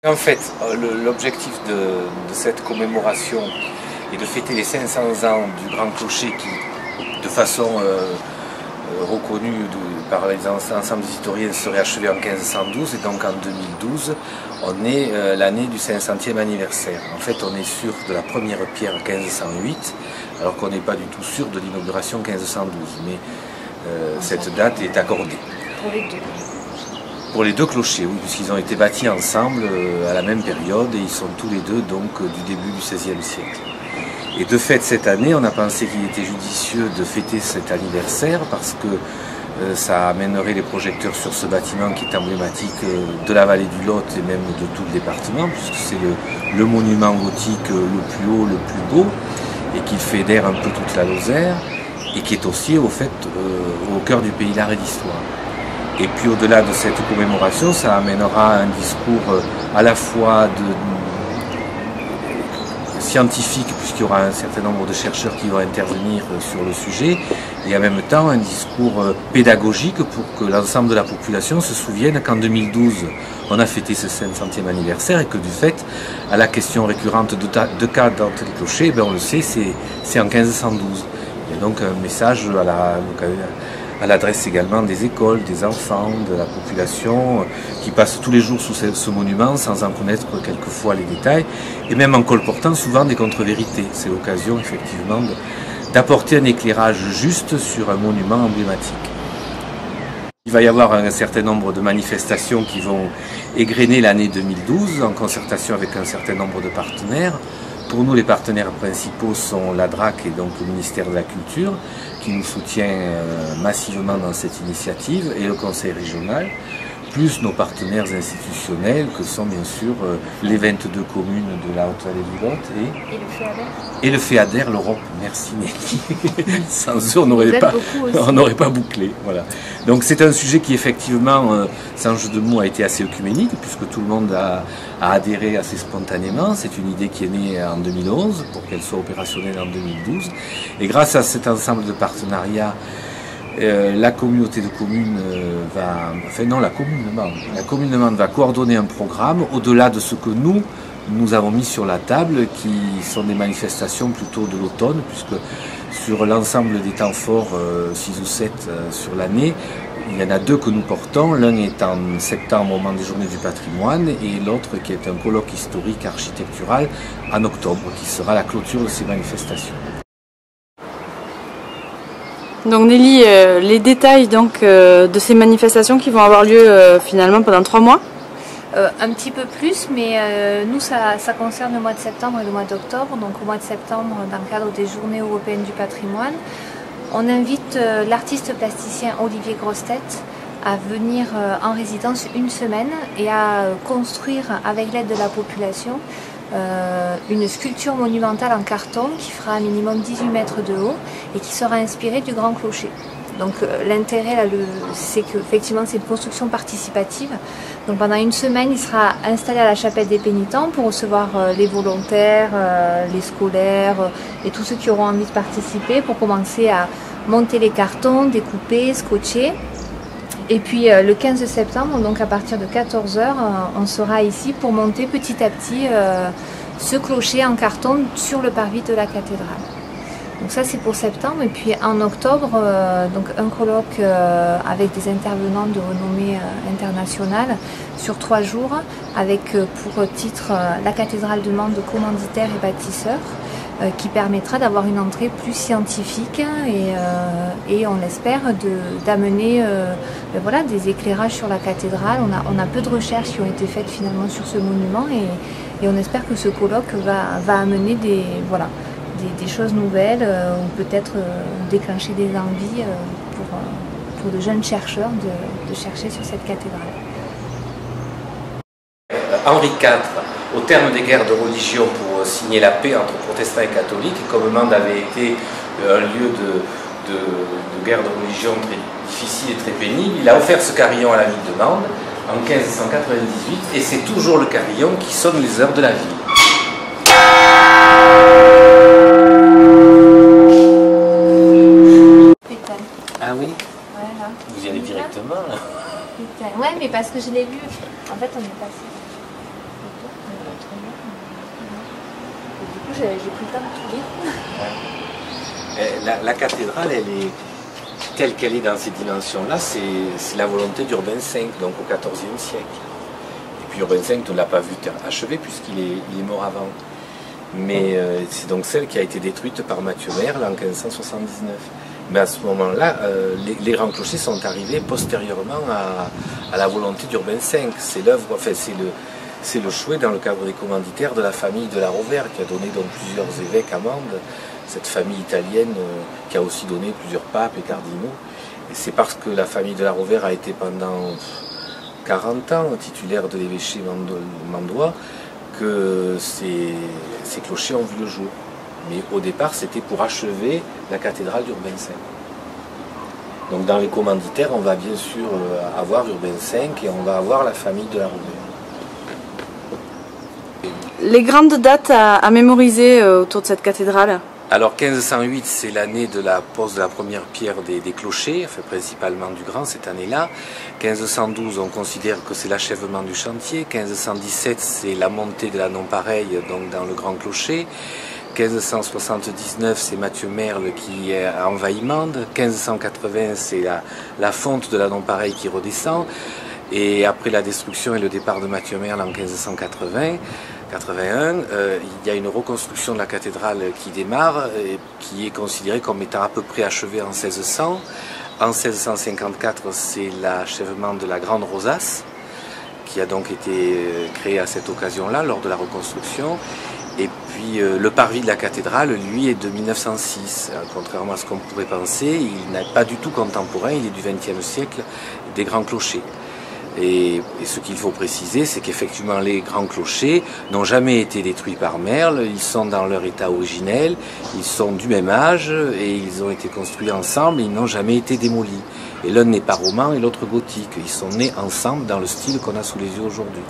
En fait, l'objectif de cette commémoration est de fêter les 500 ans du Grand Clocher qui, de façon reconnue par les ensembles historiens, serait achevé en 1512 et donc en 2012, on est l'année du 500e anniversaire. En fait, on est sûr de la première pierre 1508, alors qu'on n'est pas du tout sûr de l'inauguration 1512, mais cette date est accordée. Pour les deux clochers, oui, puisqu'ils ont été bâtis ensemble à la même période et ils sont tous les deux donc du début du XVIe siècle. Et de fait, cette année, on a pensé qu'il était judicieux de fêter cet anniversaire parce que ça amènerait les projecteurs sur ce bâtiment qui est emblématique de la vallée du Lot et même de tout le département, puisque c'est le monument gothique le plus haut, le plus beau, et qui fédère un peu toute la Lozère, et qui est aussi au fait au cœur du pays d'art et d'histoire. Et puis au-delà de cette commémoration, ça amènera un discours à la fois scientifique, puisqu'il y aura un certain nombre de chercheurs qui vont intervenir sur le sujet, et en même temps un discours pédagogique pour que l'ensemble de la population se souvienne qu'en 2012, on a fêté ce 500e anniversaire et que du fait, à la question récurrente de cas d'entre les clochers, on le sait, c'est en 1512. Il y a donc un message à l'adresse également des écoles, des enfants, de la population qui passent tous les jours sous ce monument sans en connaître quelquefois les détails et même en colportant souvent des contre-vérités. C'est l'occasion effectivement d'apporter un éclairage juste sur un monument emblématique. Il va y avoir un certain nombre de manifestations qui vont égrener l'année 2012 en concertation avec un certain nombre de partenaires. Pour nous, les partenaires principaux sont la DRAC et donc le ministère de la Culture, qui nous soutient massivement dans cette initiative, et le Conseil régional, plus nos partenaires institutionnels, que sont bien sûr les 22 communes de la Haute-Vallée du Lot et le FEADER, l'Europe. Merci Nelly. Sans eux, on n'aurait pas bouclé. Voilà. Donc c'est un sujet qui effectivement, sans jeu de mots, a été assez œcuménique, puisque tout le monde a adhéré assez spontanément. C'est une idée qui est née en 2011 pour qu'elle soit opérationnelle en 2012. Et grâce à cet ensemble de partenariats, la communauté de communes la commune de Mende va coordonner un programme au-delà de ce que nous avons mis sur la table, qui sont des manifestations plutôt de l'automne, puisque sur l'ensemble des temps forts, 6 ou 7 sur l'année, il y en a 2 que nous portons. L'un est en septembre au moment des Journées du patrimoine et l'autre qui est un colloque historique architectural en octobre, qui sera la clôture de ces manifestations. Donc Nelly, les détails donc, de ces manifestations qui vont avoir lieu finalement pendant 3 mois? Un petit peu plus, mais nous ça concerne le mois de septembre et le mois d'octobre. Donc au mois de septembre, dans le cadre des Journées européennes du patrimoine, on invite l'artiste plasticien Olivier Grossetête à venir en résidence une semaine et à construire avec l'aide de la population une sculpture monumentale en carton qui fera un minimum 18 mètres de haut et qui sera inspirée du Grand Clocher. Donc l'intérêt là, c'est qu'effectivement c'est une construction participative. Donc pendant une semaine, il sera installé à la chapelle des pénitents pour recevoir les volontaires, les scolaires et tous ceux qui auront envie de participer pour commencer à monter les cartons, découper, scotcher. Et puis le 15 septembre, donc à partir de 14 h, on sera ici pour monter petit à petit ce clocher en carton sur le parvis de la cathédrale. Donc ça c'est pour septembre, et puis en octobre, donc un colloque avec des intervenants de renommée internationale sur 3 jours, avec pour titre la cathédrale de Mende, commanditaire et bâtisseur, qui permettra d'avoir une entrée plus scientifique et on l'espère d'amener voilà, des éclairages sur la cathédrale. On a peu de recherches qui ont été faites finalement sur ce monument et on espère que ce colloque va amener des choses nouvelles ou peut-être déclencher des envies pour de jeunes chercheurs de chercher sur cette cathédrale. Henri IV, au terme des guerres de religion pour signer la paix entre protestants et catholiques, comme Mende avait été un lieu de guerre de religion très difficile et très pénible, il a offert ce carillon à la ville de Mende en 1598 et c'est toujours le carillon qui sonne les heures de la ville. Ah oui? Voilà. Vous y allez directement là? Ouais, mais parce que je l'ai vu. En fait, on est passé. coup, j'ai pris le temps de tout lire. La cathédrale, elle est telle qu'elle est dans ces dimensions-là, c'est la volonté d'Urbain V, donc au XIVe siècle. Et puis Urbain V ne l'a pas vu achevé puisqu'il est mort avant. Mais c'est donc celle qui a été détruite par Mathieu Merle en 1579. Mais à ce moment-là, les grands clochers sont arrivés postérieurement à la volonté d'Urbain V. C'est l'œuvre, enfin c'est le chouet dans le cadre des commanditaires de la famille de la Rovère qui a donné donc plusieurs évêques à Mende, cette famille italienne qui a aussi donné plusieurs papes et cardinaux. Et c'est parce que la famille de la Rovère a été pendant 40 ans titulaire de l'évêché mandois que ces clochers ont vu le jour. Mais au départ, c'était pour achever la cathédrale d'Urbain V. Donc dans les commanditaires, on va bien sûr avoir Urbain V et on va avoir la famille de la Rovère. Les grandes dates à mémoriser autour de cette cathédrale? Alors 1508, c'est l'année de la pose de la première pierre des clochers, enfin principalement du grand cette année-là. 1512, on considère que c'est l'achèvement du chantier. 1517, c'est la montée de la non-pareille, donc dans le grand clocher. 1579, c'est Mathieu Merle qui a envahi Mende. 1580, c'est la fonte de la non-pareille qui redescend. Et après la destruction et le départ de Mathieu Merle en 1581, il y a une reconstruction de la cathédrale qui démarre, et qui est considérée comme étant à peu près achevée en 1600. En 1654, c'est l'achèvement de la grande rosace, qui a donc été créée à cette occasion-là, lors de la reconstruction. Et puis le parvis de la cathédrale, lui, est de 1906. Contrairement à ce qu'on pourrait penser, il n'est pas du tout contemporain, il est du XXe siècle, des grands clochers. Et ce qu'il faut préciser, c'est qu'effectivement les grands clochers n'ont jamais été détruits par Merle, ils sont dans leur état originel, ils sont du même âge et ils ont été construits ensemble, ils n'ont jamais été démolis. Et l'un n'est pas roman et l'autre gothique, ils sont nés ensemble dans le style qu'on a sous les yeux aujourd'hui.